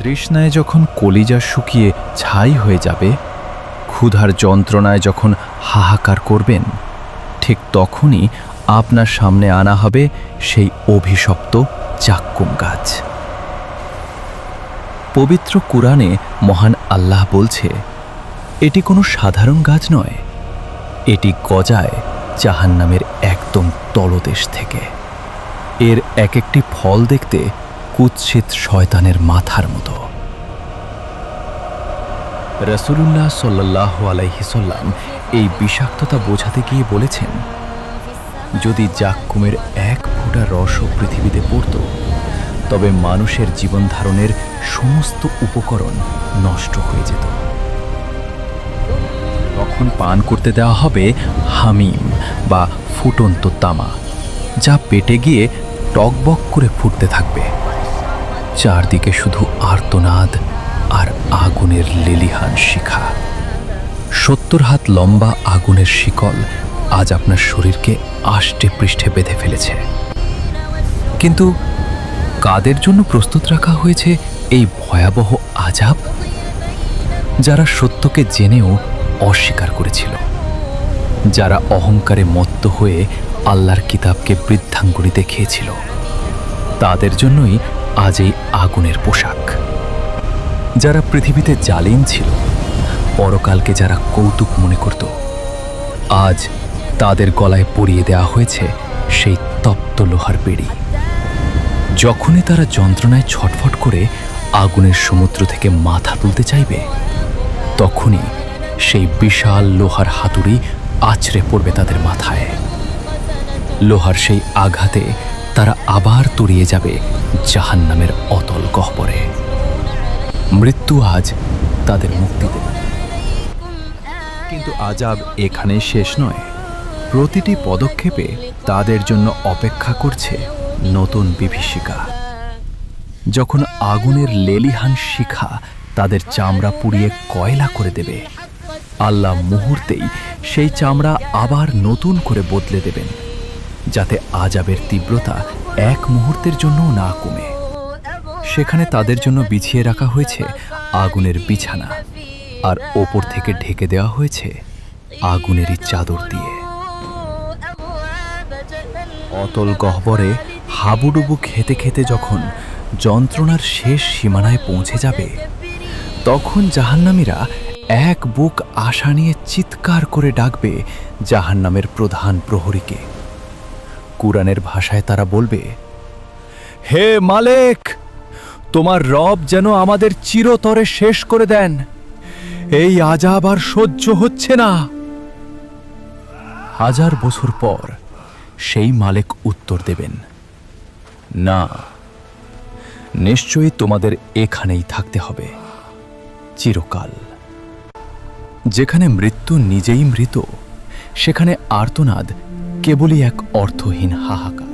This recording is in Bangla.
তৃষ্ণায় যখন কলিজা শুকিয়ে ছাই হয়ে যাবে, ক্ষুধার যন্ত্রণায় যখন হাহাকার করবেন, ঠিক তখনই আপনার সামনে আনা হবে সেই অভিশপ্ত জাক্কুম গাছ। পবিত্র কুরআনে মহান আল্লাহ বলছে, এটি কোনো সাধারণ গাছ নয়, এটি গজায় জাহান্নামের একদম তলদেশ থেকে। এর এক একটি ফল দেখতে কুৎসিত শয়তানের মাথার মতো। রাসূলুল্লাহ সাল্লাল্লাহু আলাইহি সাল্লাম এই বিষাক্ততা বোঝাতে গিয়ে বলেছেন, যদি জাক্কুমের এক ফোঁটা রসও পৃথিবীতে পড়ত, তবে মানুষের জীবন ধারণের সমস্ত উপকরণ নষ্ট হয়ে যেত। তখন পান করতে দেওয়া হবে হামিম বা ফুটন্ত তামা, যা পেটে গিয়ে টকবক করে ফুটতে থাকবে। চারদিকে শুধু আর্তনাদ আর আগুনের লেলিহান শিখা। 70 হাত লম্বা আগুনের শিকল আজ আপনার শরীরকে আষ্টে পৃষ্ঠে বেঁধে ফেলেছে। কিন্তু কাদের জন্য প্রস্তুত রাখা হয়েছে এই ভয়াবহ আযাব? যারা সত্যকে জেনেও অস্বীকার করেছিল, যারা অহংকারে মত্ত হয়ে আল্লাহর কিতাবকে বৃদ্ধাঙ্গুলি দেখিয়েছিল, তাদের জন্যই আজ এই আগুনের পোশাক। যারা পৃথিবীতে জালিম ছিল, পরকালকে যারা কৌতুক মনে করত, আজ তাদের গলায় পরিয়ে দেওয়া হয়েছে সেই তপ্ত লোহার বেড়ি। যখনই তারা যন্ত্রণায় ছটফট করে আগুনের সমুদ্র থেকে মাথা তুলতে চাইবে, তখনই সেই বিশাল লোহার হাতুড়ি আছড়ে পড়বে তাদের মাথায়। লোহার সেই আঘাতে তারা আবার তলিয়ে যাবে জাহান্নামের অতল গহ্বরে। মৃত্যু আজ তাদের মুক্তি দেবে। কিন্তু আযাব এখানে শেষ নয়। প্রতিটি পদক্ষেপে তাদের জন্য অপেক্ষা করছে নতুন বিভীষিকা। যখন আগুনের লেলিহান শিখা তাদের চামড়া পুড়িয়ে কয়লা করে দেবে, আল্লাহ মুহূর্তেই সেই চামড়া আবার নতুন করে বদলে দেবেন, যাতে আযাবের তীব্রতা এক মুহূর্তের জন্যও না কমে। সেখানে তাদের জন্য বিছিয়ে রাখা হয়েছে আগুনের বিছানা, আর ওপর থেকে ঢেকে দেওয়া হয়েছে আগুনেরই চাদর দিয়ে। অতল গহ্বরে হাবুডুবু খেতে খেতে যখন যন্ত্রণার শেষ সীমানায় পৌঁছে যাবে, তখন জাহান্নামীরা এক বুক আশা নিয়ে চিৎকার করে ডাকবে জাহান্নামের প্রধান প্রহরীকে। কুরআনের ভাষায় তারা বলবে, হে মালিক, তোমার রব যেন আমাদের চিরতরে শেষ করে দেন, এই আযাব আর সহ্য হচ্ছে না। 1000 বছর পর সেই মালিক উত্তর দেবেন, না, নিশ্চয়ই তোমাদের এখানেই থাকতে হবে চিরকাল। যেখানে মৃত্যু নিজেই মৃত, সেখানে আর্তনাদ কেবলই এক অর্থহীন হাহাকার।